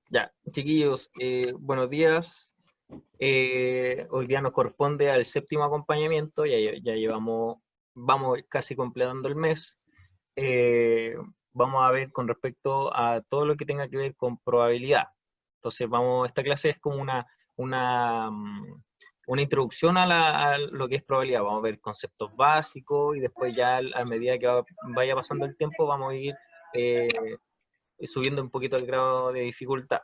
Ya, chiquillos, buenos días. Hoy día nos corresponde al séptimo acompañamiento, ya llevamos, vamos casi completando el mes. Eh, Vamos a ver con respecto a todo lo que tenga que ver con probabilidad. Entonces, esta clase es como una, mm, una introducción a lo que es probabilidad. Vamos a ver conceptos básicos y después ya a medida que vaya pasando el tiempo vamos a ir eh, subiendo un poquito el grado de dificultad.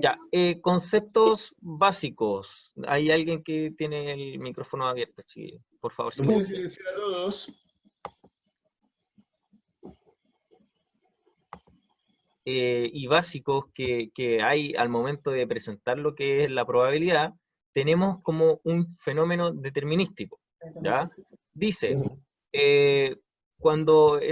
Ya, conceptos básicos. ¿Hay alguien que tiene el micrófono abierto? Sí, por favor, Los voy a silencio. silenciar a todos. Y básicos que hay al momento de presentar lo que es la probabilidad, tenemos como un fenómeno determinístico, ¿ya? Dice, eh,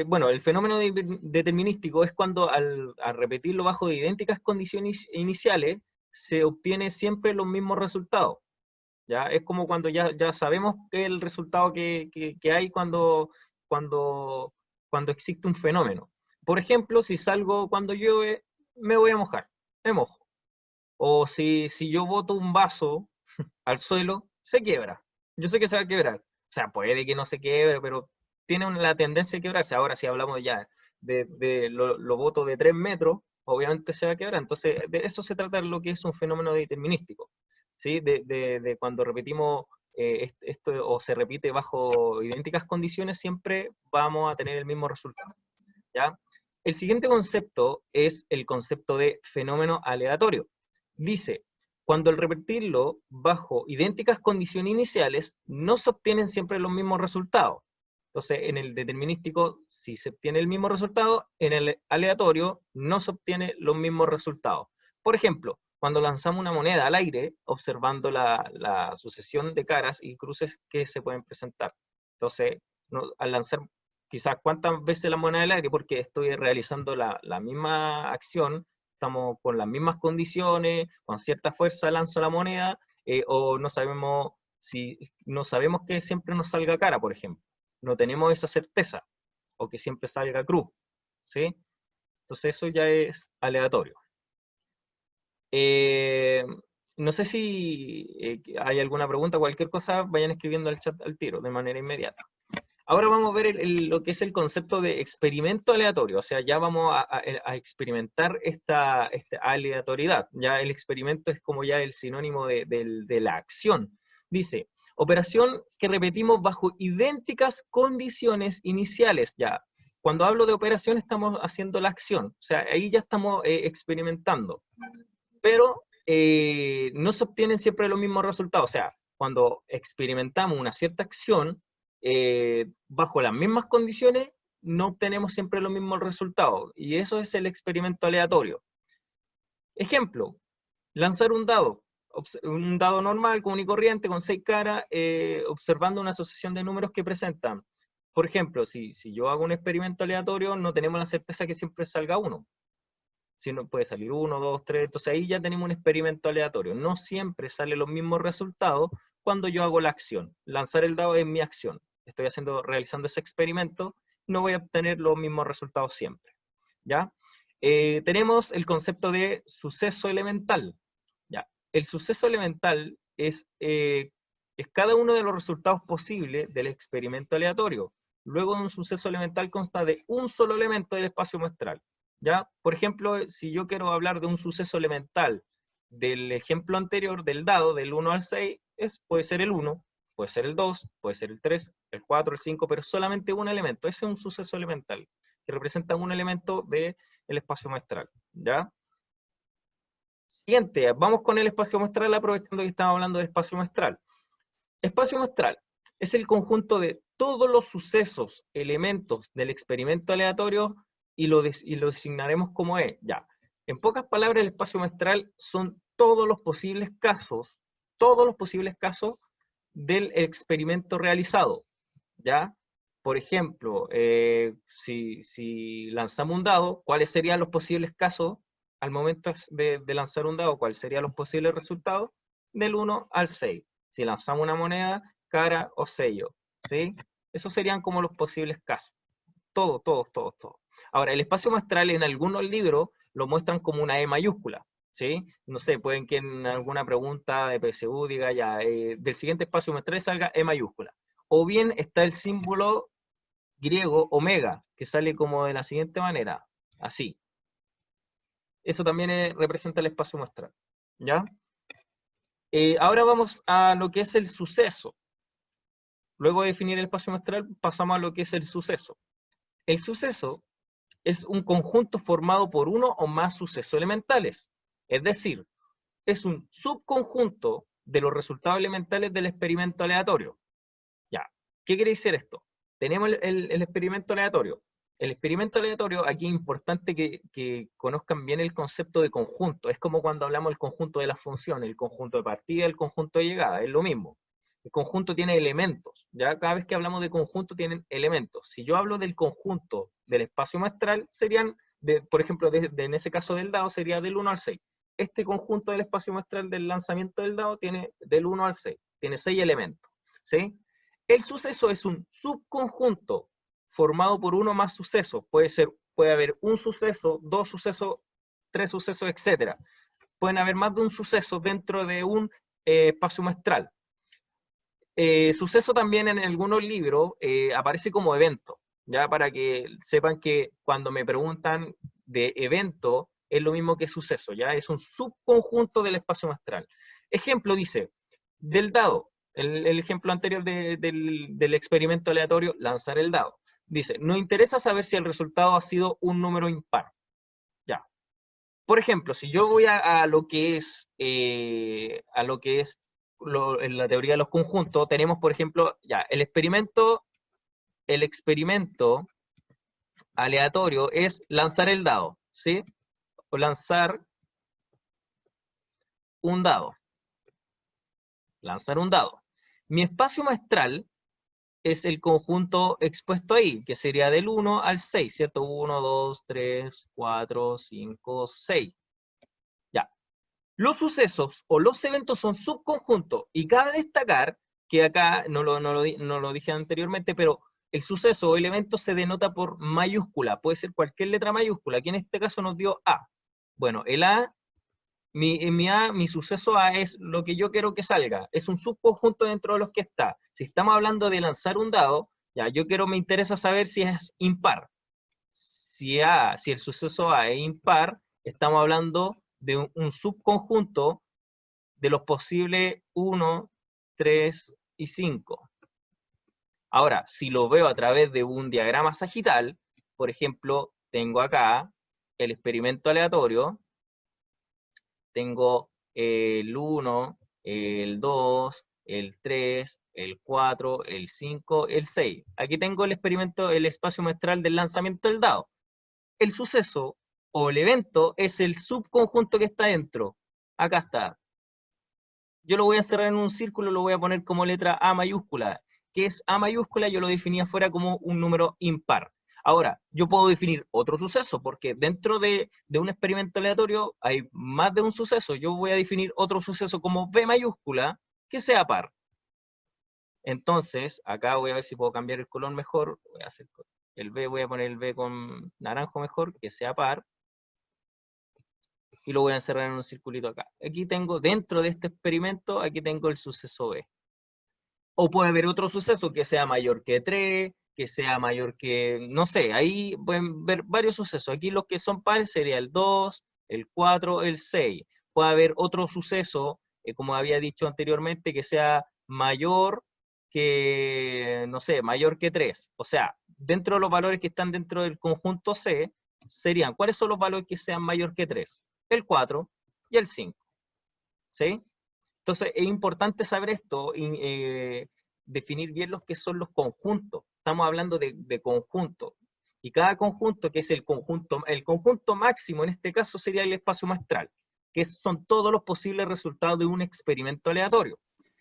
bueno, el fenómeno determinístico es cuando al repetirlo bajo idénticas condiciones iniciales, se obtiene siempre los mismos resultados. ¿Ya? Es como cuando ya sabemos que el resultado que hay cuando, cuando existe un fenómeno. Por ejemplo, si salgo cuando llueve, me voy a mojar, me mojo. O si yo boto un vaso al suelo, se quiebra. Yo sé que se va a quebrar. O sea, puede que no se quiebre, pero tiene la tendencia a quebrarse. Ahora, si hablamos ya de lo boto de 3 metros, obviamente se va a quebrar. Entonces, de eso se trata lo que es un fenómeno determinístico. ¿Sí? De cuando repetimos esto o se repite bajo idénticas condiciones, siempre vamos a tener el mismo resultado. ¿Ya? El siguiente concepto es el concepto de fenómeno aleatorio. Dice, cuando al repetirlo bajo idénticas condiciones iniciales, no se obtienen siempre los mismos resultados. Entonces, en el determinístico, sí se obtiene el mismo resultado, en el aleatorio no se obtiene los mismos resultados. Por ejemplo, cuando lanzamos una moneda al aire, observando la sucesión de caras y cruces que se pueden presentar. Entonces, al lanzar quizás cuántas veces la moneda al aire, porque estoy realizando la misma acción, estamos con las mismas condiciones, con cierta fuerza lanzo la moneda, o no sabemos que siempre nos salga cara, por ejemplo. No tenemos esa certeza, o que siempre salga cruz, ¿sí? Entonces eso ya es aleatorio. Eh, no sé si hay alguna pregunta, cualquier cosa, vayan escribiendo al chat al tiro, de manera inmediata. Ahora vamos a ver lo que es el concepto de experimento aleatorio, o sea, ya vamos a experimentar esta aleatoriedad. Ya el experimento es como ya el sinónimo de la acción. Dice, operación que repetimos bajo idénticas condiciones iniciales. Ya, cuando hablo de operación estamos haciendo la acción, o sea, ahí ya estamos experimentando, pero no se obtienen siempre los mismos resultados. O sea, cuando experimentamos una cierta acción, bajo las mismas condiciones, no obtenemos siempre los mismos resultados. Y eso es el experimento aleatorio. Ejemplo, lanzar un dado normal, común y corriente, con 6 caras, observando una asociación de números que presentan. Por ejemplo, si yo hago un experimento aleatorio, no tenemos la certeza que siempre salga 1. Si no puede salir 1, 2, 3, entonces ahí ya tenemos un experimento aleatorio. No siempre salen los mismos resultados cuando yo hago la acción. Lanzar el dado es mi acción. Estoy realizando ese experimento, no voy a obtener los mismos resultados siempre. ¿Ya? Tenemos el concepto de suceso elemental. ¿Ya? El suceso elemental es cada uno de los resultados posibles del experimento aleatorio. Luego de un suceso elemental consta de un solo elemento del espacio muestral. ¿Ya? Por ejemplo, si yo quiero hablar de un suceso elemental del ejemplo anterior del dado, del 1 al 6, puede ser el 1, puede ser el 2, puede ser el 3, el 4, el 5, pero solamente un elemento. Ese es un suceso elemental, que representa un elemento del espacio muestral. ¿Ya? Siguiente, vamos con el espacio muestral, aprovechando que estamos hablando de espacio muestral. Espacio muestral es el conjunto de todos los sucesos, elementos del experimento aleatorio y lo designaremos como E. Ya. En pocas palabras, el espacio muestral son todos los posibles casos del experimento realizado. ¿Ya? Por ejemplo, si lanzamos un dado, ¿cuáles serían los posibles casos al momento de lanzar un dado? ¿Cuáles serían los posibles resultados? Del 1 al 6. Si lanzamos una moneda, cara o sello, ¿sí? Esos serían como los posibles casos. Todo. Ahora, el espacio muestral en algunos libros lo muestran como una E mayúscula, ¿sí? No sé, pueden que en alguna pregunta de PSU diga ya, del siguiente espacio muestral salga E mayúscula. O bien está el símbolo griego omega, que sale como de la siguiente manera, así. Eso también representa el espacio muestral, ¿ya? Ahora vamos a lo que es el suceso. Luego de definir el espacio muestral, pasamos a lo que es el suceso. El suceso es un conjunto formado por uno o más sucesos elementales. Es decir, es un subconjunto de los resultados elementales del experimento aleatorio. Ya, ¿qué quiere decir esto? Tenemos el experimento aleatorio. El experimento aleatorio, aquí es importante que conozcan bien el concepto de conjunto. Es como cuando hablamos del conjunto de las funciones, el conjunto de partida, el conjunto de llegada, es lo mismo. El conjunto tiene elementos, ¿ya? Cada vez que hablamos de conjunto tienen elementos. Si yo hablo del conjunto del espacio muestral, serían, por ejemplo, en ese caso del dado, sería del 1 al 6. Este conjunto del espacio muestral del lanzamiento del dado tiene del 1 al 6, tiene 6 elementos, ¿sí? El suceso es un subconjunto formado por uno o más sucesos. Puede haber un suceso, dos sucesos, tres sucesos, etc. Pueden haber más de un suceso dentro de un espacio muestral. Suceso también en algunos libros aparece como evento, ya para que sepan que cuando me preguntan de evento es lo mismo que suceso, ya es un subconjunto del espacio muestral. Ejemplo dice, del dado, el ejemplo anterior del experimento aleatorio, lanzar el dado. Dice, nos interesa saber si el resultado ha sido un número impar. Ya. Por ejemplo, si yo voy a lo que es en la teoría de los conjuntos, tenemos, por ejemplo, ya, el experimento aleatorio es lanzar el dado, ¿sí? O lanzar un dado. Lanzar un dado. Mi espacio muestral es el conjunto expuesto ahí, que sería del 1 al 6, ¿cierto? 1, 2, 3, 4, 5, 6. Ya. Los sucesos o los eventos son subconjuntos y cabe destacar que acá, no lo dije anteriormente, pero el suceso o el evento se denota por mayúscula, puede ser cualquier letra mayúscula, aquí en este caso nos dio A. Bueno, el A, mi suceso A es lo que yo quiero que salga, es un subconjunto dentro de los que está. Si estamos hablando de lanzar un dado, ya, me interesa saber si es impar. Si el suceso A es impar, estamos hablando de un subconjunto de los posibles 1, 3 y 5. Ahora, si lo veo a través de un diagrama sagital, por ejemplo, tengo acá el experimento aleatorio, tengo el 1, el 2, el 3, el 4, el 5, el 6. Aquí tengo el experimento, el espacio muestral del lanzamiento del dado. El suceso o el evento es el subconjunto que está dentro. Acá está. Yo lo voy a encerrar en un círculo, lo voy a poner como letra A mayúscula. ¿Qué es A mayúscula? Yo lo definí afuera como un número impar. Ahora, yo puedo definir otro suceso, porque dentro de un experimento aleatorio hay más de un suceso. Yo voy a definir otro suceso como B mayúscula, que sea par. Entonces, acá voy a ver si puedo cambiar el color mejor. Voy a hacer el B, voy a poner el B con naranjo mejor, que sea par. Y lo voy a encerrar en un circulito acá. Aquí tengo, dentro de este experimento, aquí tengo el suceso B. O puede haber otro suceso que sea mayor que 3, que sea mayor que, no sé, ahí pueden ver varios sucesos. Aquí los que son pares sería el 2, el 4, el 6. Puede haber otro suceso, como había dicho anteriormente, que sea mayor que, no sé, mayor que 3. O sea, dentro de los valores que están dentro del conjunto C, serían, ¿cuáles son los valores que sean mayor que 3? El 4 y el 5. ¿Sí? Entonces, es importante saber esto y definir bien los que son los conjuntos. Estamos hablando de conjuntos. Y cada conjunto, que es el conjunto máximo en este caso sería el espacio muestral, que son todos los posibles resultados de un experimento aleatorio.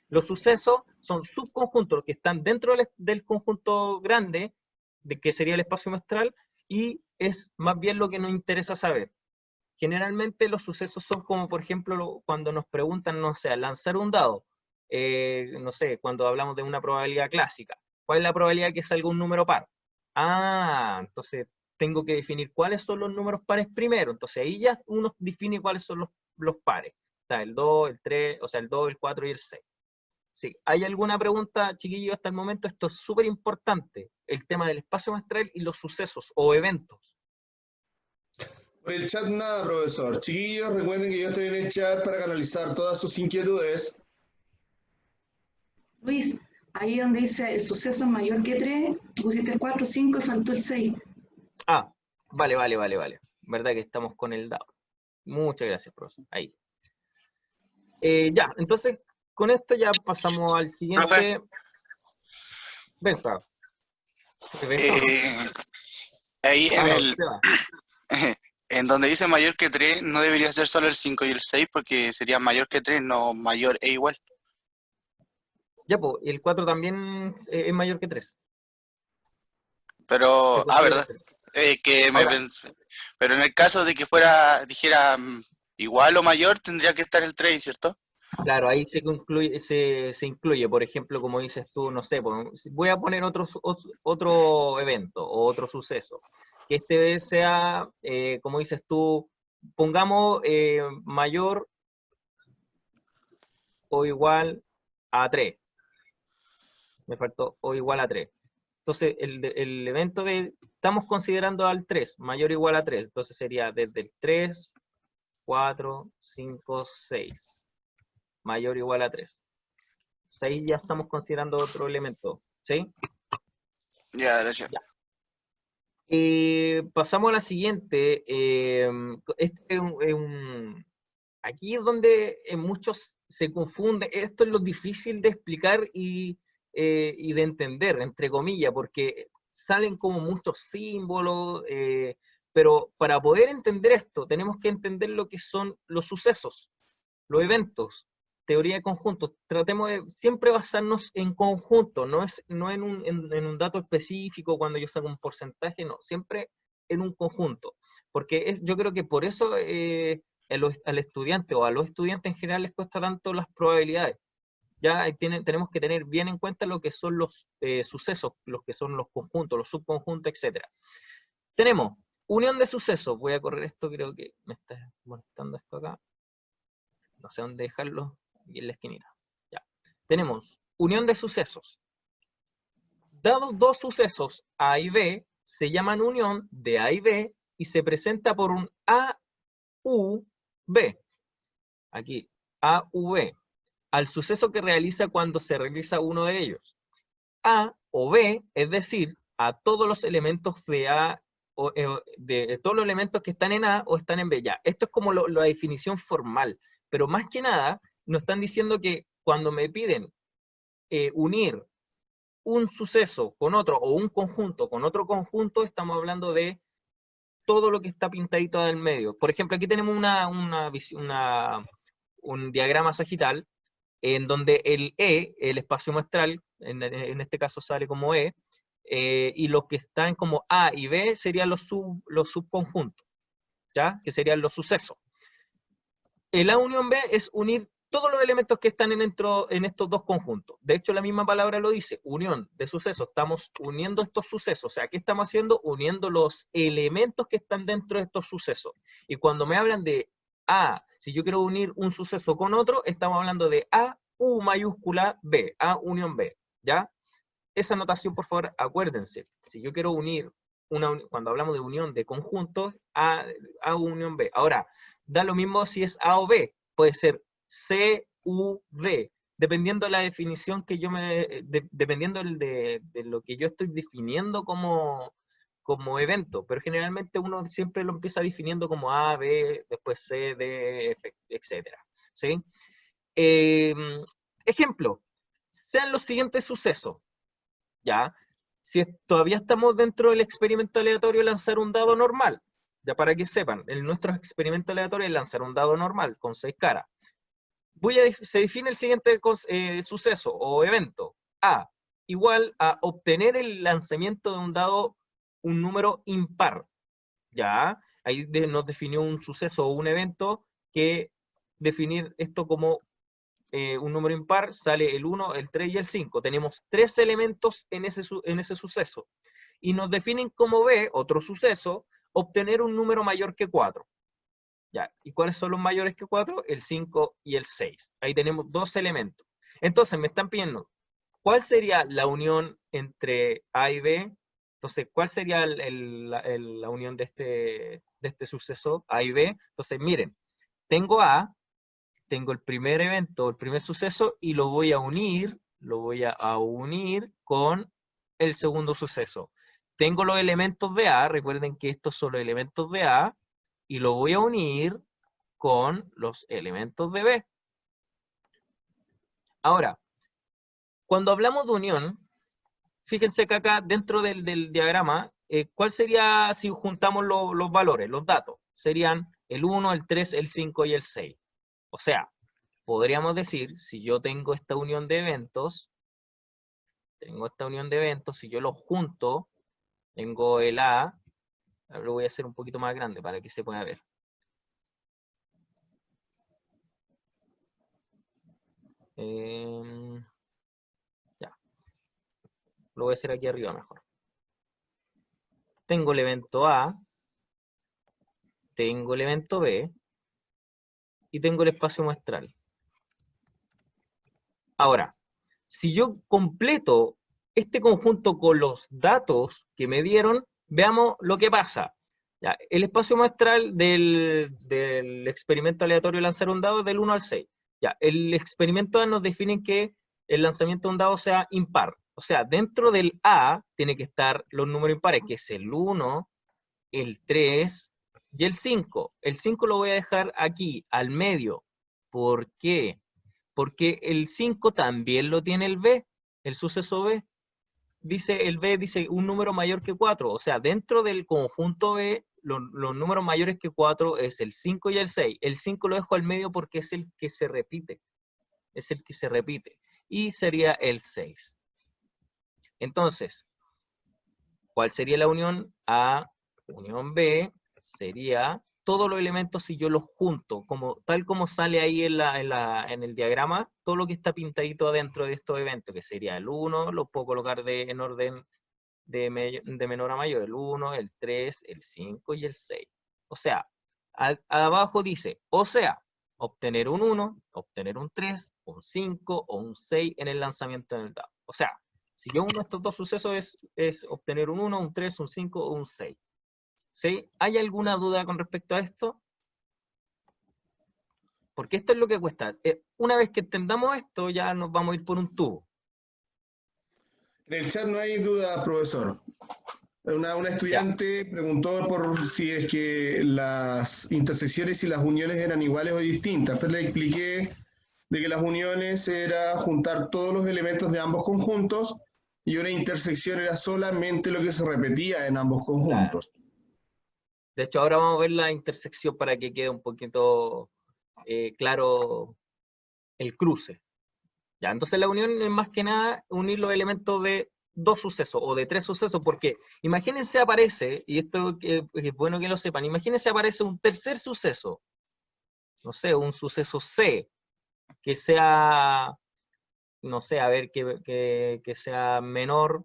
Los sucesos son subconjuntos que están dentro del conjunto grande, que sería el espacio muestral, y es más bien lo que nos interesa saber. Generalmente los sucesos son como, por ejemplo, cuando nos preguntan, no sé, lanzar un dado, no sé, cuando hablamos de una probabilidad clásica, ¿cuál es la probabilidad que salga un número par? Ah, entonces tengo que definir cuáles son los números pares primero. Entonces ahí ya uno define cuáles son los pares. Está el 2, el 3, o sea, el 2, el 4 y el 6. Sí. ¿Hay alguna pregunta, chiquillos, hasta el momento? Esto es súper importante, el tema del espacio muestral y los sucesos o eventos. Por el chat nada, profesor. Chiquillos, recuerden que yo estoy en el chat para canalizar todas sus inquietudes. Luis, ahí donde dice el suceso es mayor que 3, tú pusiste 4, 5 y faltó el 6. Ah, vale. Verdad que estamos con el dado. Muchas gracias, profesor. Ahí. Ya, entonces, con esto ya pasamos al siguiente. Profe. Benja. Ahí en el... Seba. En donde dice mayor que 3, no debería ser solo el 5 y el 6, porque sería mayor que 3, no mayor e igual. Ya, pues, el 4 también es mayor que 3. Pero, ¿verdad? Pero en el caso de que dijera igual o mayor, tendría que estar el 3, ¿cierto? Claro, ahí se incluye, por ejemplo, como dices tú, no sé, voy a poner otro evento o otro suceso. Que este sea, como dices tú, pongamos mayor o igual a 3. Me faltó o igual a 3. Entonces, el evento estamos considerando al 3, mayor o igual a 3. Entonces sería desde el 3, 4, 5, 6. Mayor o igual a 3. 6 ya estamos considerando otro elemento. ¿Sí? Ya, gracias. Ya. Pasamos a la siguiente. Aquí es donde muchos se confunden. Esto es lo difícil de explicar y de entender, entre comillas, porque salen como muchos símbolos, pero para poder entender esto tenemos que entender lo que son los sucesos, los eventos, teoría de conjuntos. Tratemos de siempre basarnos en conjunto, no en un dato específico cuando yo saco un porcentaje, no, siempre en un conjunto. Porque yo creo que por eso al estudiante o a los estudiantes en general les cuesta tanto las probabilidades. Ya tenemos que tener bien en cuenta lo que son los sucesos, los que son los conjuntos, los subconjuntos, etc. Tenemos unión de sucesos. Voy a correr esto, creo que me está molestando esto acá. No sé dónde dejarlo, y en la esquinita. Ya. Tenemos unión de sucesos. Dados dos sucesos A y B, se llaman unión de A y B y se presenta por un A, U, B. Aquí, A, U, B. Al suceso que realiza cuando se realiza uno de ellos. A o B, es decir, a todos los elementos de A, de todos los elementos que están en A o están en B. Ya, esto es como la definición formal, pero más que nada nos están diciendo que cuando me piden unir un suceso con otro o un conjunto con otro conjunto, estamos hablando de todo lo que está pintadito del medio. Por ejemplo, aquí tenemos un diagrama sagital en donde el E, el espacio muestral, en este caso sale como E, y los que están como A y B serían los subconjuntos, ¿ya? Que serían los sucesos. El A unión B es unir todos los elementos que están en estos dos conjuntos. De hecho, la misma palabra lo dice, unión de sucesos. Estamos uniendo estos sucesos. O sea, ¿qué estamos haciendo? Uniendo los elementos que están dentro de estos sucesos. Y cuando me hablan de A, si yo quiero unir un suceso con otro, estamos hablando de A, U mayúscula, B, A unión B, ¿ya? Esa notación, por favor, acuérdense. Si yo quiero unir, cuando hablamos de unión de conjuntos, A unión B. Ahora, da lo mismo si es A o B. Puede ser C, U, D. Dependiendo de la definición que dependiendo de lo que yo estoy definiendo como evento. Pero generalmente uno siempre lo empieza definiendo como A, B, después C, D, F, etc. ¿Sí? Ejemplo. Sean los siguientes sucesos. ¿Ya? Si todavía estamos dentro del experimento aleatorio, lanzar un dado normal, ya para que sepan, nuestro experimento aleatorio es lanzar un dado normal con 6 caras. Se define el siguiente suceso o evento. A, igual a obtener el lanzamiento de un dado, un número impar. ¿Ya? Ahí nos definió un suceso o un evento que definir esto como un número impar, sale el 1, el 3 y el 5. Tenemos 3 elementos en ese suceso. y nos definen como B, otro suceso, obtener un número mayor que 4. Ya, ¿y cuáles son los mayores que 4? El 5 y el 6. Ahí tenemos dos elementos. Entonces me están pidiendo, ¿cuál sería la unión entre A y B? Entonces, ¿cuál sería la unión de este suceso, A y B? Entonces, miren, tengo A, tengo el primer evento, el primer suceso, y lo voy a unir con el segundo suceso. Tengo los elementos de A, recuerden que estos son los elementos de A, y lo voy a unir con los elementos de B. Ahora, cuando hablamos de unión, fíjense que acá dentro del diagrama, ¿cuál sería si juntamos los valores, los datos? Serían el 1, el 3, el 5 y el 6. O sea, podríamos decir, si yo tengo esta unión de eventos, si yo los junto, tengo el A, lo voy a hacer un poquito más grande para que se pueda ver. Ya. Lo voy a hacer aquí arriba mejor. Tengo el evento A, tengo el evento B, y tengo el espacio muestral. Ahora, si yo completo este conjunto con los datos que me dieron, veamos lo que pasa. Ya, el espacio muestral del experimento aleatorio de lanzar un dado es del 1 al 6. Ya, el experimento A nos define que el lanzamiento de un dado sea impar. O sea, dentro del A tiene que estar los números impares, que es el 1, el 3 y el 5. El 5 lo voy a dejar aquí, al medio. ¿Por qué? Porque el 5 también lo tiene el B, el suceso B. El B dice un número mayor que 4. O sea, dentro del conjunto B, los números mayores que 4 es el 5 y el 6. El 5 lo dejo al medio porque es el que se repite. Es el que se repite. Y sería el 6. Entonces, ¿cuál sería la unión A? Unión B sería todos los elementos si yo los junto, tal como sale ahí en el diagrama, todo lo que está pintadito adentro de estos eventos, que sería el 1, lo puedo colocar en orden de menor a mayor, el 1, el 3, el 5 y el 6. O sea, abajo dice, o sea, obtener un 1, obtener un 3, un 5 o un 6 en el lanzamiento del dado. O sea, si yo uno de estos dos sucesos es obtener un 1, un 3, un 5 o un 6. ¿Sí? ¿Hay alguna duda con respecto a esto? Porque esto es lo que cuesta. Una vez que entendamos esto, ya nos vamos a ir por un tubo. En el chat no hay duda, profesor. Una estudiante preguntó por si es que las intersecciones y las uniones eran iguales o distintas, pero le expliqué de que las uniones era juntar todos los elementos de ambos conjuntos y una intersección era solamente lo que se repetía en ambos conjuntos. Claro. De hecho, ahora vamos a ver la intersección para que quede un poquito claro el cruce. Ya, entonces la unión es más que nada unir los elementos de dos sucesos o de tres sucesos, porque imagínense aparece, y esto es bueno que lo sepan, imagínense aparece un tercer suceso, no sé, un suceso C, que sea, no sé, a ver, que sea menor,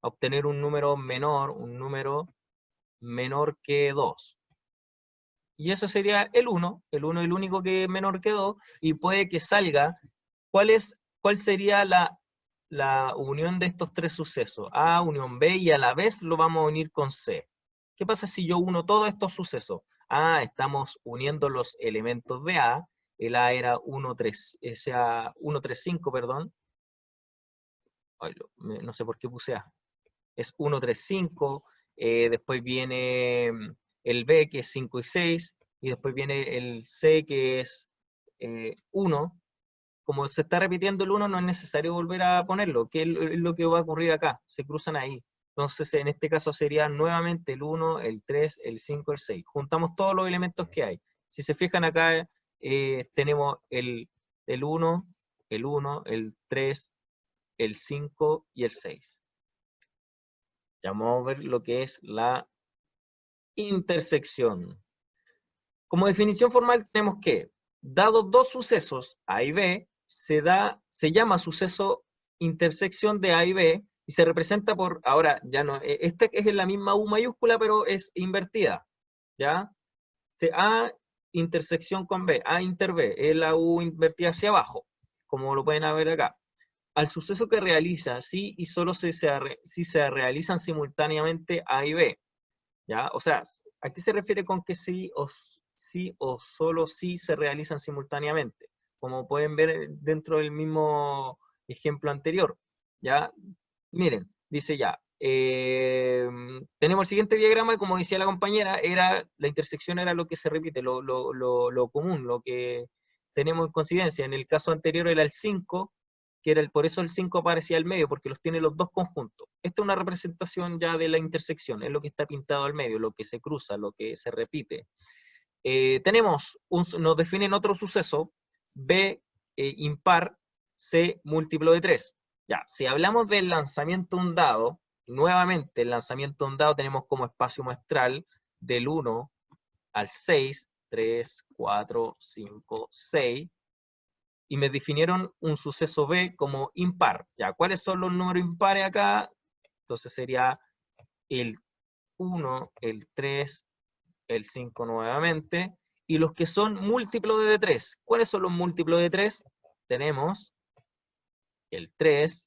obtener un número menor que 2. Y ese sería el 1 el único que es menor que 2, y puede que salga, ¿cuál sería la unión de estos tres sucesos? A, unión B, y a la vez lo vamos a unir con C. ¿Qué pasa si yo uno todos estos sucesos? Estamos uniendo los elementos de A, el A era 135, perdón. Ay, no sé por qué puse A. Es 135, después viene el B, que es 5 y 6, y después viene el C, que es 1. Como se está repitiendo el 1, no es necesario volver a ponerlo. ¿Qué es lo que va a ocurrir acá? Se cruzan ahí. Entonces, en este caso sería nuevamente el 1, el 3, el 5, el 6. Juntamos todos los elementos que hay. Si se fijan acá, tenemos el 1, el 3, el 5 y el 6. Ya vamos a ver lo que es la intersección. Como definición formal tenemos que, dados dos sucesos, A y B, se llama suceso intersección de A y B y se representa por, ahora ya no, esta es la misma U mayúscula, pero es invertida, ¿ya? A intersección con B, A inter B, es la U invertida hacia abajo, como lo pueden ver acá. Al suceso que realiza, si y solo si se realizan simultáneamente A y B, ¿ya? O sea, ¿a qué se refiere con que sí o solo si se realizan simultáneamente? Como pueden ver dentro del mismo ejemplo anterior, ¿ya? Miren, dice ya, tenemos el siguiente diagrama, como decía la compañera, la intersección era lo que se repite, lo común, lo que tenemos en coincidencia. En el caso anterior era el 5, que era por eso el 5 aparecía al medio, porque los tiene los dos conjuntos. Esta es una representación ya de la intersección, es lo que está pintado al medio, lo que se cruza, lo que se repite. Nos definen otro suceso, B impar, C múltiplo de 3. Ya, si hablamos del lanzamiento de un dado, nuevamente el lanzamiento de un dado tenemos como espacio muestral del 1 al 6, 3, 4, 5, 6, y me definieron un suceso B como impar. Ya, ¿cuáles son los números impares acá? Entonces sería el 1, el 3, el 5 nuevamente, y los que son múltiplos de 3. ¿Cuáles son los múltiplos de 3? Tenemos el 3.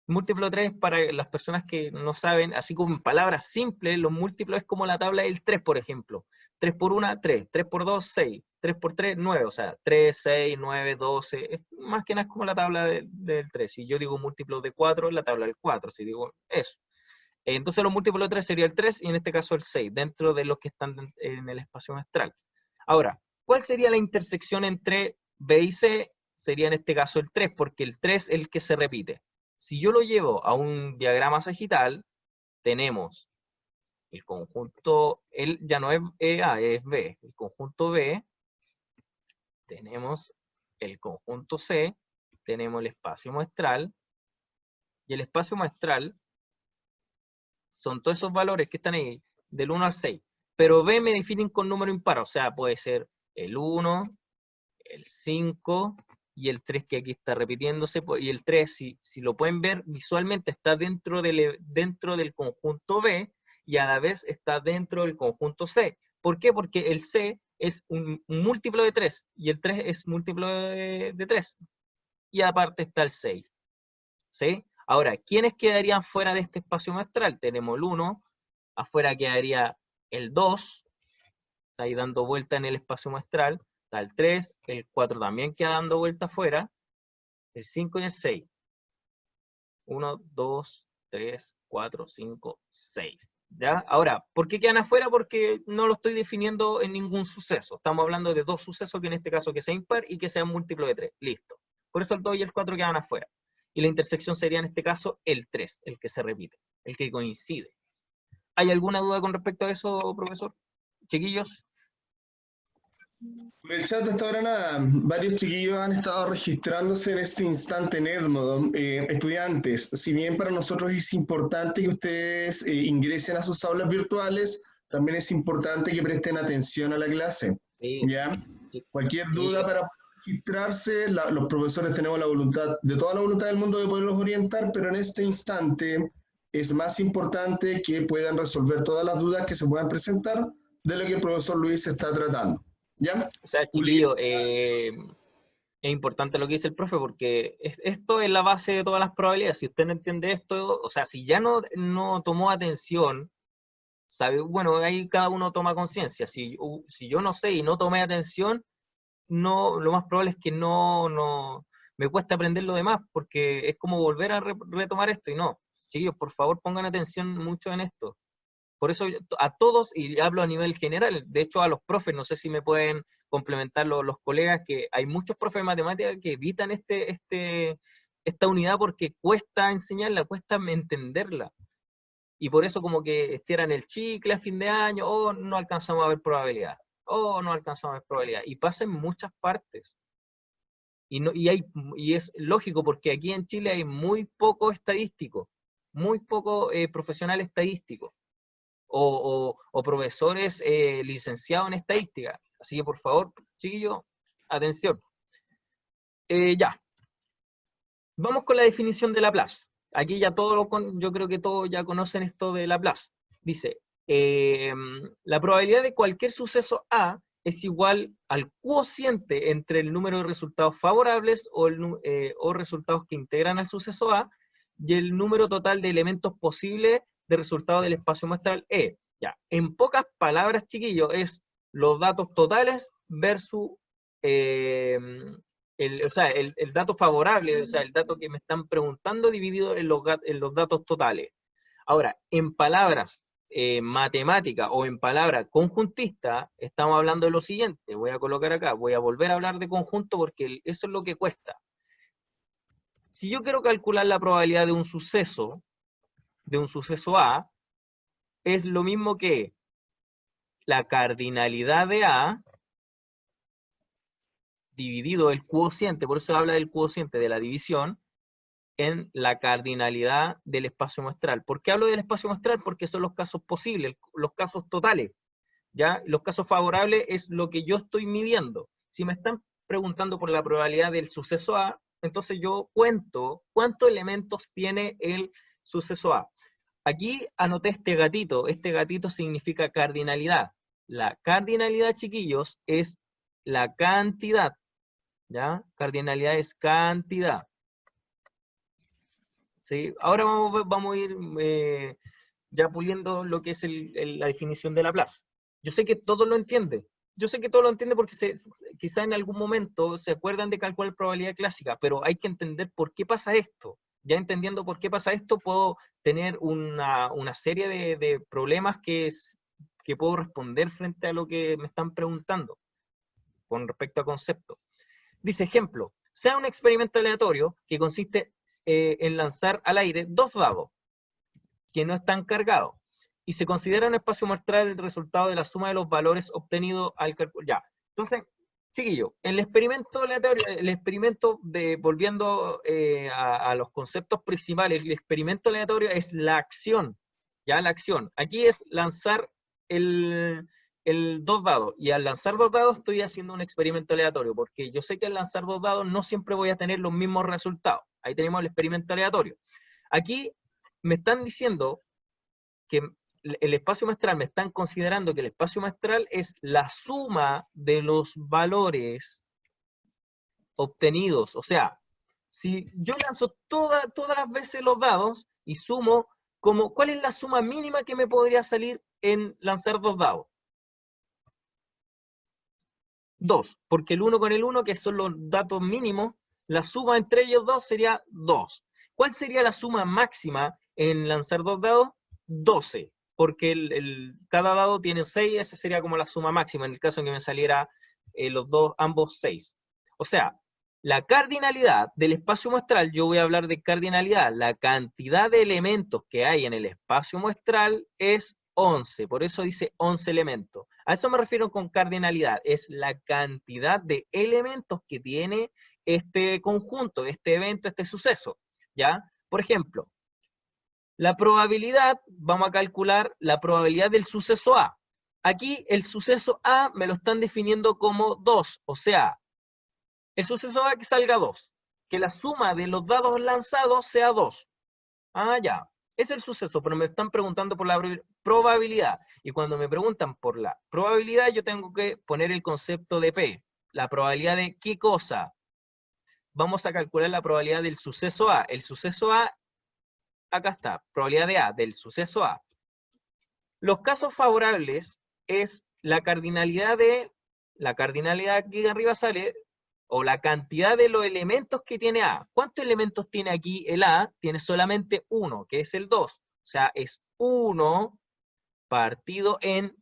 Múltiplo de 3, para las personas que no saben, así como en palabras simples, los múltiplos es como la tabla del 3, por ejemplo. 3 por 1, 3. 3 por 2, 6. 3 por 3, 9. O sea, 3, 6, 9, 12. Es, más que nada es como la tabla del 3. Si yo digo múltiplo de 4, es la tabla del 4. Si digo eso. Entonces los múltiplos de 3 sería el 3 y en este caso el 6, dentro de los que están en el espacio muestral. Ahora, ¿cuál sería la intersección entre B y C? Sería en este caso el 3, porque el 3 es el que se repite. Si yo lo llevo a un diagrama sagital, tenemos el conjunto, ya no es A, es B. El conjunto B, tenemos el conjunto C, tenemos el espacio muestral, y el espacio muestral son todos esos valores que están ahí, del 1 al 6. Pero B me definen con número impar, o sea, puede ser el 1, el 5 y el 3 que aquí está repitiéndose, y el 3, si lo pueden ver visualmente, está dentro del conjunto B y a la vez está dentro del conjunto C. ¿Por qué? Porque el C es un múltiplo de 3 y el 3 es múltiplo de 3. Y aparte está el 6. ¿Sí? Ahora, ¿quiénes quedarían fuera de este espacio muestral? Tenemos el 1, afuera quedaría el 2, está ahí dando vuelta en el espacio muestral, está el 3, el 4 también queda dando vuelta afuera, el 5 y el 6. 1, 2, 3, 4, 5, 6. ¿Ya? Ahora, ¿por qué quedan afuera? Porque no lo estoy definiendo en ningún suceso. Estamos hablando de dos sucesos, que en este caso que sea impar y que sea múltiplo de 3. Listo. Por eso el 2 y el 4 quedan afuera. Y la intersección sería en este caso el 3, el que se repite, el que coincide. ¿Hay alguna duda con respecto a eso, profesor? Chiquillos. Por el chat hasta ahora nada, varios chiquillos han estado registrándose en este instante en Edmodo. Estudiantes, si bien para nosotros es importante que ustedes ingresen a sus aulas virtuales, también es importante que presten atención a la clase. Sí. ¿Ya? Sí. Cualquier duda para registrarse, los profesores tenemos la voluntad, de toda la voluntad del mundo de poderlos orientar, pero en este instante es más importante que puedan resolver todas las dudas que se puedan presentar de lo que el profesor Luis está tratando. ¿Ya? O sea, chiquillo, es importante lo que dice el profe, porque esto es la base de todas las probabilidades. Si usted no entiende esto, o sea, si ya no tomó atención, sabe, bueno, ahí cada uno toma conciencia. Si yo no sé y no tomé atención, no, lo más probable es que no me cuesta aprender lo demás, porque es como volver a retomar esto, y no. Chiquillos, por favor, pongan atención mucho en esto. Por eso a todos, y hablo a nivel general, de hecho a los profes, no sé si me pueden complementar los colegas, que hay muchos profes de matemáticas que evitan esta unidad porque cuesta enseñarla, cuesta entenderla. Y por eso como que estiran el chicle a fin de año, o no alcanzamos a ver probabilidad, o no alcanzamos a ver probabilidad. Y pasa en muchas partes. Y es lógico porque aquí en Chile hay muy poco estadístico, muy poco profesional estadístico. O profesores licenciados en estadística. Así que por favor, chiquillos, atención. Ya. Vamos con la definición de Laplace. Aquí ya yo creo que todos ya conocen esto de Laplace. Dice, la probabilidad de cualquier suceso A es igual al cociente entre el número de resultados favorables o resultados que integran al suceso A y el número total de elementos posibles de resultados del espacio muestral E. Ya, en pocas palabras, chiquillos, es los datos totales versus el dato favorable, o sea, el dato que me están preguntando dividido en los datos totales. Ahora, en palabras matemáticas o en palabras conjuntistas, estamos hablando de lo siguiente. Voy a colocar acá, voy a volver a hablar de conjunto porque eso es lo que cuesta. Si yo quiero calcular la probabilidad de un suceso A, es lo mismo que la cardinalidad de A dividido el cociente, por eso habla del cociente de la división, en la cardinalidad del espacio muestral. ¿Por qué hablo del espacio muestral? Porque son los casos posibles, los casos totales. ¿Ya? Los casos favorables es lo que yo estoy midiendo. Si me están preguntando por la probabilidad del suceso A, entonces yo cuento cuántos elementos tiene el suceso A. Aquí anoté este gatito significa cardinalidad. La cardinalidad, chiquillos, es la cantidad, ¿ya? Cardinalidad es cantidad. ¿Sí? Ahora vamos a ir ya puliendo lo que es la definición de Laplace. Yo sé que todo lo entiende. Yo sé que todo lo entiende porque quizá en algún momento se acuerdan de calcular probabilidad clásica, pero hay que entender por qué pasa esto. Ya entendiendo por qué pasa esto, puedo tener una serie de problemas que puedo responder frente a lo que me están preguntando con respecto a conceptos. Dice, ejemplo, sea un experimento aleatorio que consiste en lanzar al aire 2 dados que no están cargados y se considera un espacio muestral el resultado de la suma de los valores obtenidos al calcular. Ya, entonces, chiquillo, el experimento aleatorio, volviendo a los conceptos principales, el experimento aleatorio es la acción, ya la acción. Aquí es lanzar el 2 dados, y al lanzar 2 dados estoy haciendo un experimento aleatorio, porque yo sé que al lanzar 2 dados no siempre voy a tener los mismos resultados. Ahí tenemos el experimento aleatorio. Aquí me están diciendo que el espacio muestral, me están considerando que el espacio muestral es la suma de los valores obtenidos. O sea, si yo lanzo todas las veces los dados y sumo, ¿cuál es la suma mínima que me podría salir en lanzar 2 dados? 2, porque el 1 con el 1, que son los datos mínimos, la suma entre ellos dos sería 2. ¿Cuál sería la suma máxima en lanzar 2 dados? 12, porque cada dado tiene 6, esa sería como la suma máxima, en el caso en que me saliera ambos 6. O sea, la cardinalidad del espacio muestral, yo voy a hablar de cardinalidad, la cantidad de elementos que hay en el espacio muestral es 11, por eso dice 11 elementos. A eso me refiero con cardinalidad, es la cantidad de elementos que tiene este conjunto, este evento, este suceso, ¿ya? Por ejemplo, la probabilidad, vamos a calcular la probabilidad del suceso A. Aquí el suceso A me lo están definiendo como 2, o sea, el suceso A que salga 2, que la suma de los dados lanzados sea 2. Ah, ya. Es el suceso, pero me están preguntando por la probabilidad. Y cuando me preguntan por la probabilidad, yo tengo que poner el concepto de P. ¿La probabilidad de qué cosa? Vamos a calcular la probabilidad del suceso A. El suceso A, acá está, probabilidad de A, del suceso A. Los casos favorables es la cardinalidad aquí arriba sale, o la cantidad de los elementos que tiene A. ¿Cuántos elementos tiene aquí el A? Tiene solamente 1, que es el 2. O sea, es 1 partido en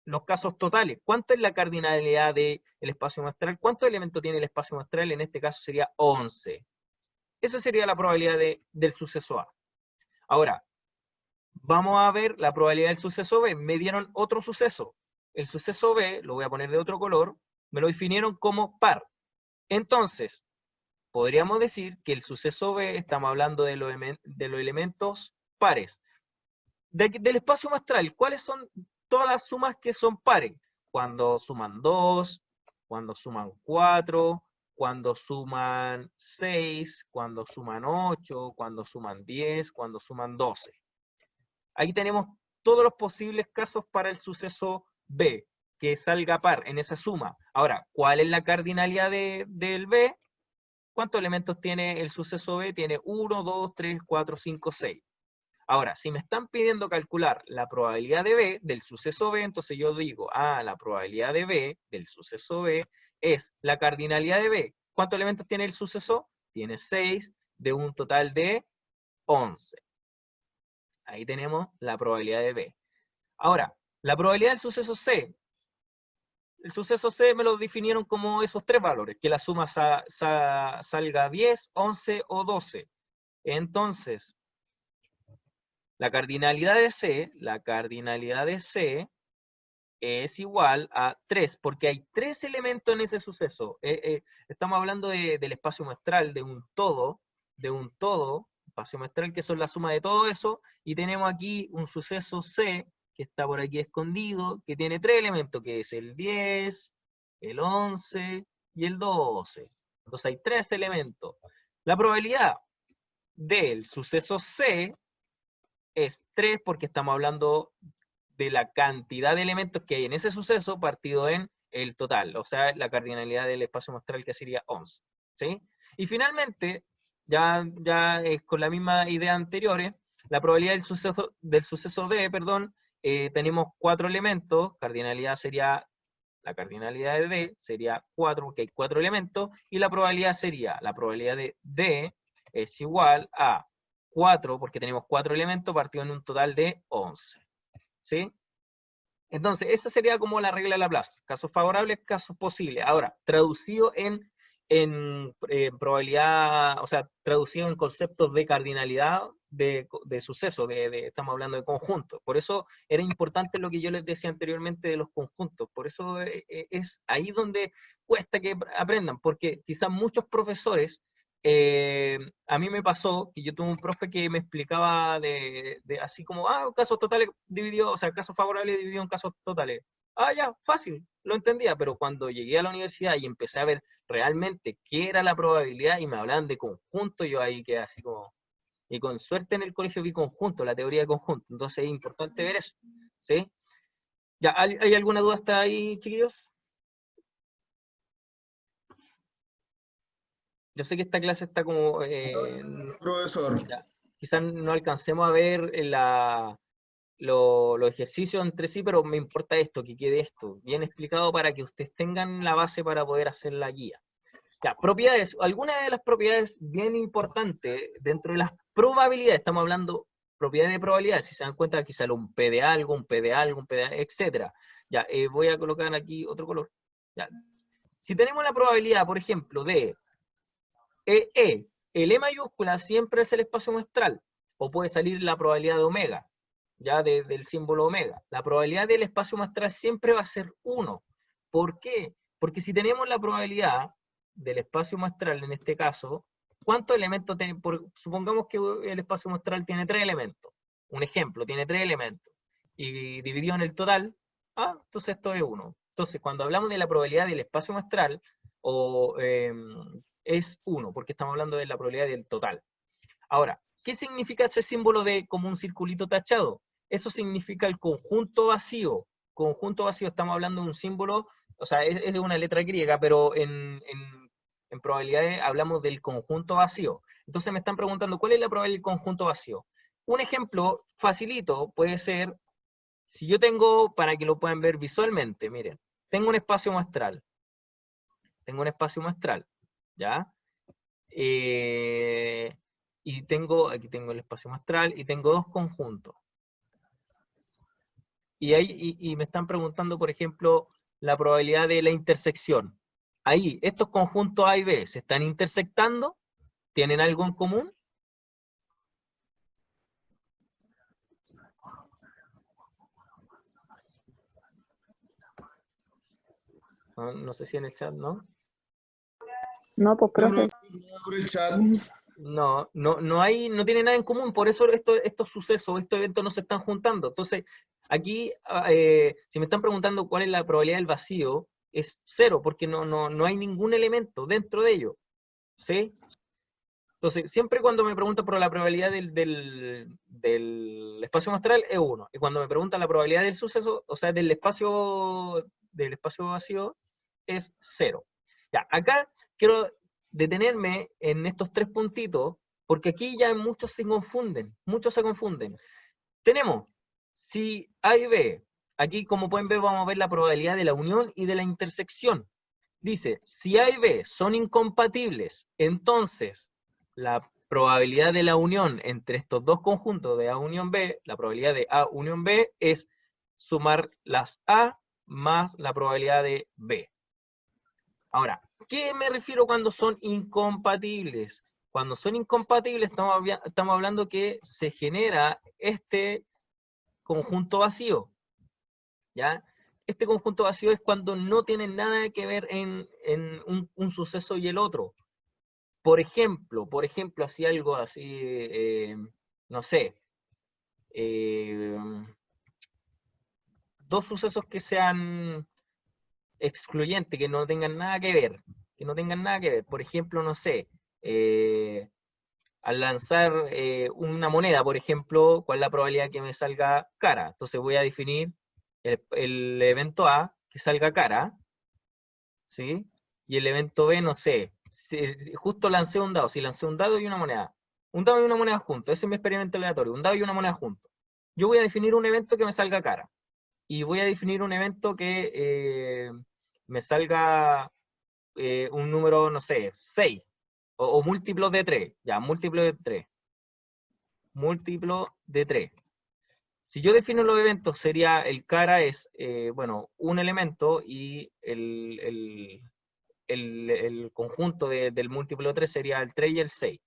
los casos totales. ¿Cuánto es la cardinalidad del espacio muestral? ¿Cuántos elementos tiene el espacio muestral? En este caso sería 11. Esa sería la probabilidad del suceso A. Ahora, vamos a ver la probabilidad del suceso B. Me dieron otro suceso. El suceso B, lo voy a poner de otro color, me lo definieron como par. Entonces, podríamos decir que el suceso B, estamos hablando de los elementos pares. Del espacio muestral, ¿cuáles son todas las sumas que son pares? Cuando suman 2, cuando suman 4, cuando suman 6, cuando suman 8, cuando suman 10, cuando suman 12. Ahí tenemos todos los posibles casos para el suceso B, que salga par en esa suma. Ahora, ¿cuál es la cardinalidad del B? ¿Cuántos elementos tiene el suceso B? Tiene 1, 2, 3, 4, 5, 6. Ahora, si me están pidiendo calcular la probabilidad de B, del suceso B, entonces yo digo, la probabilidad de B, del suceso B, es la cardinalidad de B. ¿Cuántos elementos tiene el suceso? Tiene 6, de un total de 11. Ahí tenemos la probabilidad de B. Ahora, la probabilidad del suceso C. El suceso C me lo definieron como esos tres valores, que la suma salga 10, 11 o 12. Entonces, la cardinalidad de C es igual a 3, porque hay 3 elementos en ese suceso. Estamos hablando del espacio muestral, de un todo, espacio muestral, que son la suma de todo eso, y tenemos aquí un suceso C, que está por aquí escondido, que tiene 3 elementos, que es el 10, el 11 y el 12. Entonces hay 3 elementos. La probabilidad del suceso C es 3 porque estamos hablando de la cantidad de elementos que hay en ese suceso partido en el total, o sea, la cardinalidad del espacio muestral, que sería 11. ¿Sí? Y finalmente, ya es con la misma idea anteriores, la probabilidad del suceso B, tenemos 4 elementos, la cardinalidad de D sería 4, porque hay 4 elementos, y la probabilidad de D es igual a 4, porque tenemos 4 elementos partido en un total de 11. ¿Sí? Entonces, esa sería como la regla de Laplace. Casos favorables, casos posibles. Ahora, traducido en probabilidad, o sea, traducido en conceptos de cardinalidad de suceso, estamos hablando de conjuntos. Por eso era importante lo que yo les decía anteriormente de los conjuntos. Por eso es ahí donde cuesta que aprendan, porque quizás muchos profesores, a mí me pasó que yo tuve un profe que me explicaba así como, casos totales dividido, o sea, casos favorables dividido en casos totales. Ya, fácil, lo entendía, pero cuando llegué a la universidad y empecé a ver realmente qué era la probabilidad y me hablaban de conjunto, yo ahí quedé así como, y con suerte en el colegio vi conjunto, la teoría de conjunto, entonces es importante ver eso, ¿sí? Ya, ¿hay alguna duda hasta ahí, chiquillos? Yo sé que esta clase está como... Profesor. quizás no alcancemos a ver los ejercicios entre sí, pero me importa esto, que quede esto bien explicado para que ustedes tengan la base para poder hacer la guía. Ya, propiedades. Algunas de las propiedades bien importantes dentro de las probabilidades, estamos hablando propiedades de probabilidades, si se dan cuenta aquí sale un P de algo, un P de algo, un P de, etc. Ya, voy a colocar aquí otro color. Ya. Si tenemos la probabilidad, por ejemplo, de el E mayúscula siempre es el espacio muestral, o puede salir la probabilidad de omega, ya del símbolo omega. La probabilidad del espacio muestral siempre va a ser 1. ¿Por qué? Porque si tenemos la probabilidad del espacio muestral, en este caso, ¿cuántos elementos tiene? Supongamos que el espacio muestral tiene 3 elementos. Un ejemplo, tiene 3 elementos. Y dividido en el total, entonces esto es 1. Entonces, cuando hablamos de la probabilidad del espacio muestral, es 1, porque estamos hablando de la probabilidad del total. Ahora, ¿qué significa ese símbolo de como un circulito tachado? Eso significa el conjunto vacío. Conjunto vacío, estamos hablando de un símbolo, o sea, es de una letra griega, pero en probabilidades hablamos del conjunto vacío. Entonces me están preguntando, ¿cuál es la probabilidad del conjunto vacío? Un ejemplo facilito puede ser, si yo tengo, para que lo puedan ver visualmente, miren, tengo un espacio muestral. ¿Ya? Y aquí tengo el espacio muestral y tengo 2 conjuntos. Y me están preguntando, por ejemplo, la probabilidad de la intersección. Ahí, estos conjuntos A y B, ¿se están intersectando? ¿Tienen algo en común? No sé si en el chat, ¿no? No, pues profe. Por el chat. No tiene nada en común, por eso estos sucesos, estos eventos no se están juntando. Entonces, aquí, si me están preguntando cuál es la probabilidad del vacío, es 0, porque no hay ningún elemento dentro de ello, ¿sí? Entonces, siempre cuando me preguntan por la probabilidad del espacio muestral, es 1. Y cuando me preguntan la probabilidad del suceso, o sea, del espacio vacío, es 0. Ya, acá quiero detenerme en estos 3 puntitos, porque aquí ya muchos se confunden. Tenemos, si A y B, aquí como pueden ver vamos a ver la probabilidad de la unión y de la intersección. Dice, si A y B son incompatibles, entonces la probabilidad de la unión entre estos dos conjuntos de A unión B, la probabilidad de A unión B es sumar las A más la probabilidad de B. Ahora, ¿qué me refiero cuando son incompatibles? Cuando son incompatibles estamos hablando que se genera este conjunto vacío, ¿ya? Este conjunto vacío es cuando no tienen nada que ver en un suceso y el otro. Por ejemplo, así algo así, no sé, dos sucesos que sean excluyentes, que no tengan nada que ver, Por ejemplo, no sé, al lanzar una moneda, por ejemplo, ¿cuál es la probabilidad que me salga cara? Entonces voy a definir el evento A, que salga cara, ¿sí? Y el evento B, no sé, si justo lancé un dado, si lancé un dado y una moneda, juntos, ese es mi experimento aleatorio, un dado y una moneda juntos. Yo voy a definir un evento que me salga cara, y voy a definir un evento que me salga un número, no sé, 6, o múltiplos de 3, ya, múltiplo de 3. Si yo defino los eventos, sería el cara es, bueno, un elemento y el conjunto del múltiplo de 3 sería el 3 y el 6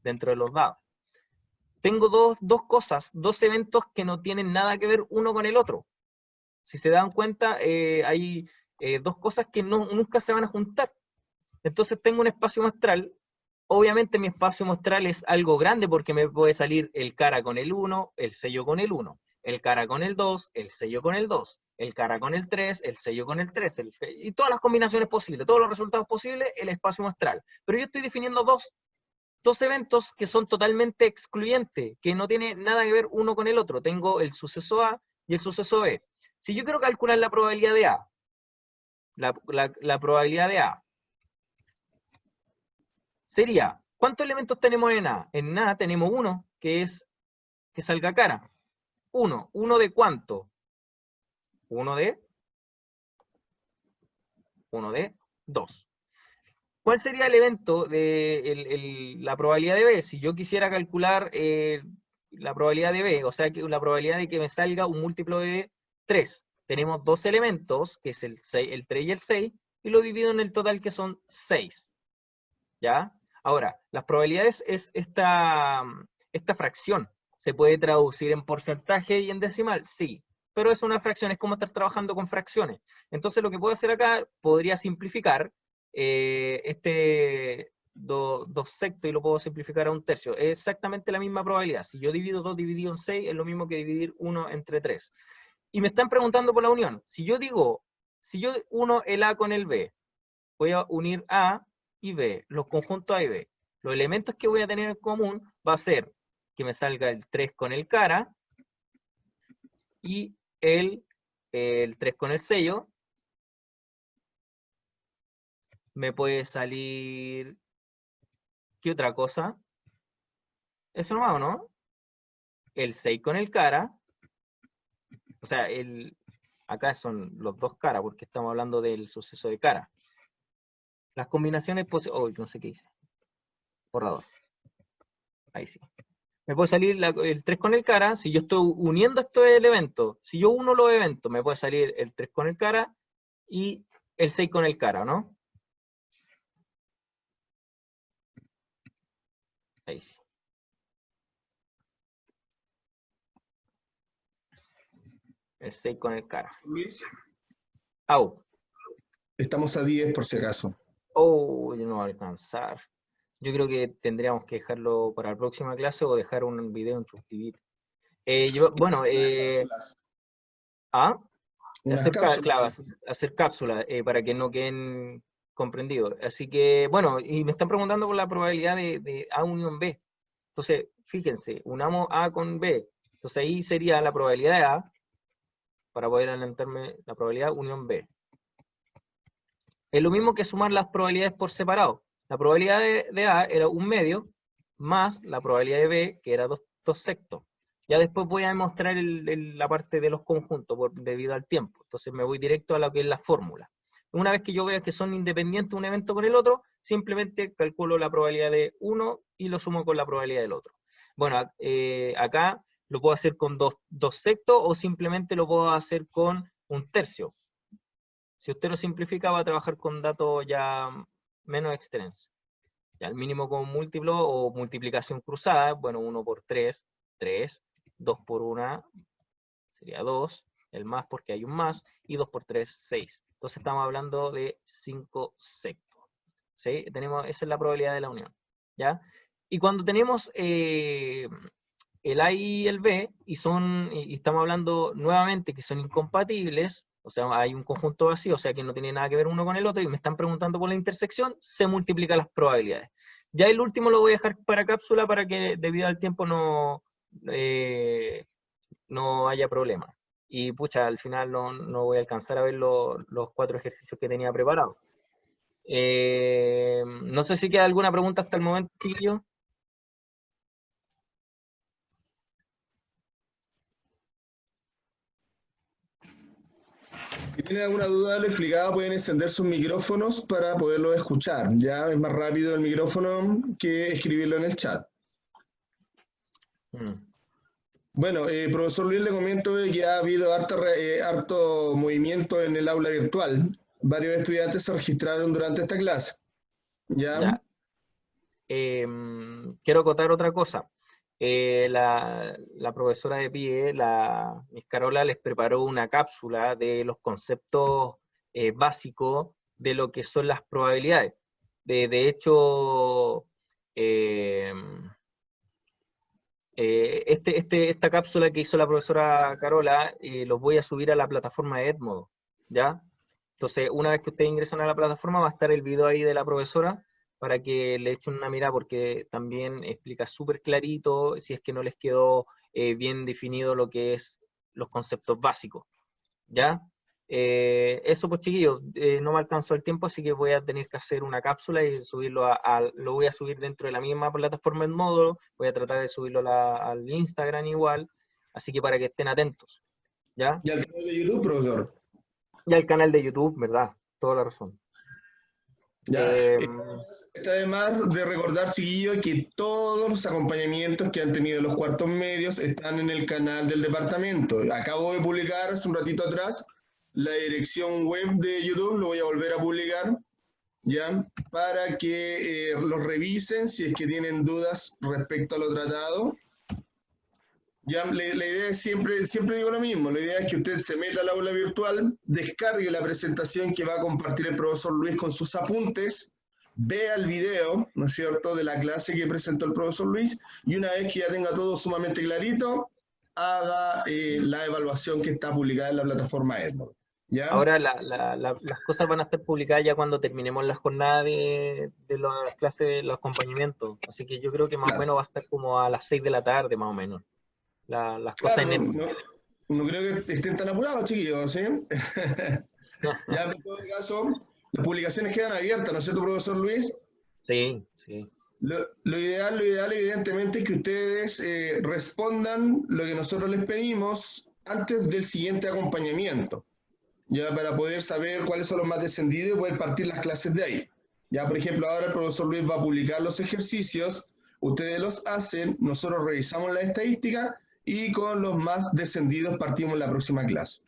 dentro de los dados. Tengo dos eventos que no tienen nada que ver uno con el otro. Si se dan cuenta, hay dos cosas que nunca se van a juntar. Entonces tengo un espacio muestral. Obviamente mi espacio muestral es algo grande porque me puede salir el cara con el 1, el sello con el 1, el cara con el 2, el sello con el 2, el cara con el 3, el sello con el 3, y todas las combinaciones posibles, todos los resultados posibles, el espacio muestral. Pero yo estoy definiendo dos eventos que son totalmente excluyentes, que no tienen nada que ver uno con el otro. Tengo el suceso A y el suceso B. Si yo quiero calcular la probabilidad de A, la probabilidad de A, sería, ¿cuántos elementos tenemos en A? En A tenemos uno, que es que salga cara. ¿Uno de cuánto? Uno de 2. ¿Cuál sería el evento de la probabilidad de B? Si yo quisiera calcular la probabilidad de B, o sea, la probabilidad de que me salga un múltiplo de 3. Tenemos dos elementos, que es el 3 y el 6, y lo divido en el total, que son 6. ¿Ya? Ahora, las probabilidades es esta fracción. ¿Se puede traducir en porcentaje y en decimal? Sí, pero es una fracción, es como estar trabajando con fracciones. Entonces lo que puedo hacer acá, podría simplificar este 2 sextos y lo puedo simplificar a 1/3. Es exactamente la misma probabilidad. Si yo divido 2 dividido en 6, es lo mismo que dividir 1 entre 3. Y me están preguntando por la unión. Si yo uno el A con el B, voy a unir A y B, los conjuntos A y B. Los elementos que voy a tener en común va a ser que me salga el 3 con el cara y el 3 con el sello. Me puede salir... ¿Qué otra cosa? Eso nomás, ¿o no? El 6 con el cara. O sea, acá son los dos caras, porque estamos hablando del suceso de cara. Las combinaciones posibles... Oh, no sé qué hice. Borrador. Ahí sí. Me puede salir el 3 con el cara. Si yo estoy uniendo estos elementos, si yo uno los eventos, me puede salir el 3 con el cara y el 6 con el cara, ¿no? Ahí sí. El 6 con el cara. Luis, Au. estamos a 10 por si acaso. Oh, yo no voy a alcanzar. Yo creo que tendríamos que dejarlo para la próxima clase o dejar un video en tu TV. Bueno, ¿ah? Unas Hacer, cápsulas. claro, hacer cápsulas para que no queden comprendidos. Así que, bueno, y me están preguntando por la probabilidad de A unión B. Entonces, fíjense, unamos A con B. Entonces ahí sería la probabilidad de A, para poder adelantarme, la probabilidad unión B. Es lo mismo que sumar las probabilidades por separado. La probabilidad de A era 1/2 más la probabilidad de B, que era 2/6. Ya después voy a demostrar la parte de los conjuntos debido al tiempo. Entonces me voy directo a lo que es la fórmula. Una vez que yo vea que son independientes un evento con el otro, simplemente calculo la probabilidad de uno y lo sumo con la probabilidad del otro. Bueno, acá lo puedo hacer con 2/6 o simplemente lo puedo hacer con 1/3. Si usted lo simplifica, va a trabajar con datos ya menos extensos. Ya el mínimo con múltiplo o multiplicación cruzada, bueno, 1 por 3, 3, 2 por 1 sería 2, el más porque hay un más, y 2 por 3, 6. Entonces estamos hablando de 5/6. ¿Sí? Esa es la probabilidad de la unión. ¿Ya? Y cuando tenemos el A y el B, y estamos hablando nuevamente que son incompatibles, o sea, hay un conjunto vacío, o sea que no tiene nada que ver uno con el otro, y me están preguntando por la intersección, se multiplican las probabilidades. Ya el último lo voy a dejar para cápsula para que debido al tiempo no haya problema. Y pucha, al final no voy a alcanzar a ver los 4 ejercicios que tenía preparados. No sé si queda alguna pregunta hasta el momento, chiquillos. Si tienen alguna duda de lo explicado, pueden encender sus micrófonos para poderlo escuchar. Ya es más rápido el micrófono que escribirlo en el chat. Bueno, profesor Luis, le comento que ha habido harto movimiento en el aula virtual. Varios estudiantes se registraron durante esta clase. ¿Ya? Quiero acotar otra cosa. La profesora de PIE, Miss Carola, les preparó una cápsula de los conceptos básicos de lo que son las probabilidades. De hecho, esta cápsula que hizo la profesora Carola, los voy a subir a la plataforma de Edmodo, ¿ya? Entonces, una vez que ustedes ingresan a la plataforma, va a estar el video ahí de la profesora, para que le echen una mirada, porque también explica súper clarito, si es que no les quedó bien definido lo que es los conceptos básicos, ¿ya? Eso pues chiquillos, no me alcanzó el tiempo, así que voy a tener que hacer una cápsula y subirlo lo voy a subir dentro de la misma plataforma en módulo, voy a tratar de subirlo al Instagram igual, así que para que estén atentos, ¿ya? ¿Y al canal de YouTube, profesor? Y al canal de YouTube, ¿verdad? Toda la razón. Ya. Está además de recordar, chiquillos, que todos los acompañamientos que han tenido los cuartos medios están en el canal del departamento. Acabo de publicar hace un ratito atrás la dirección web de YouTube, lo voy a volver a publicar, ¿ya? Para que los revisen si es que tienen dudas respecto a lo tratado. Ya, la idea es siempre digo lo mismo, la idea es que usted se meta al aula virtual, descargue la presentación que va a compartir el profesor Luis con sus apuntes, vea el video, ¿no es cierto?, de la clase que presentó el profesor Luis, y una vez que ya tenga todo sumamente clarito, haga la evaluación que está publicada en la plataforma Edmodo. ¿Ya? Ahora las cosas van a estar publicadas ya cuando terminemos la jornada de las clases, de los acompañamientos, así que yo creo que más o menos va a estar como a las 6 de la tarde, más o menos. Las cosas en no creo que estén tan apurados, chiquillos, ¿sí? Ya, en todo caso, las publicaciones quedan abiertas, ¿no es cierto, profesor Luis? Sí, sí. Lo ideal, evidentemente, es que ustedes respondan lo que nosotros les pedimos antes del siguiente acompañamiento, ya para poder saber cuáles son los más descendidos y poder partir las clases de ahí. Ya, por ejemplo, ahora el profesor Luis va a publicar los ejercicios, ustedes los hacen, nosotros revisamos la estadística y con los más descendidos partimos la próxima clase.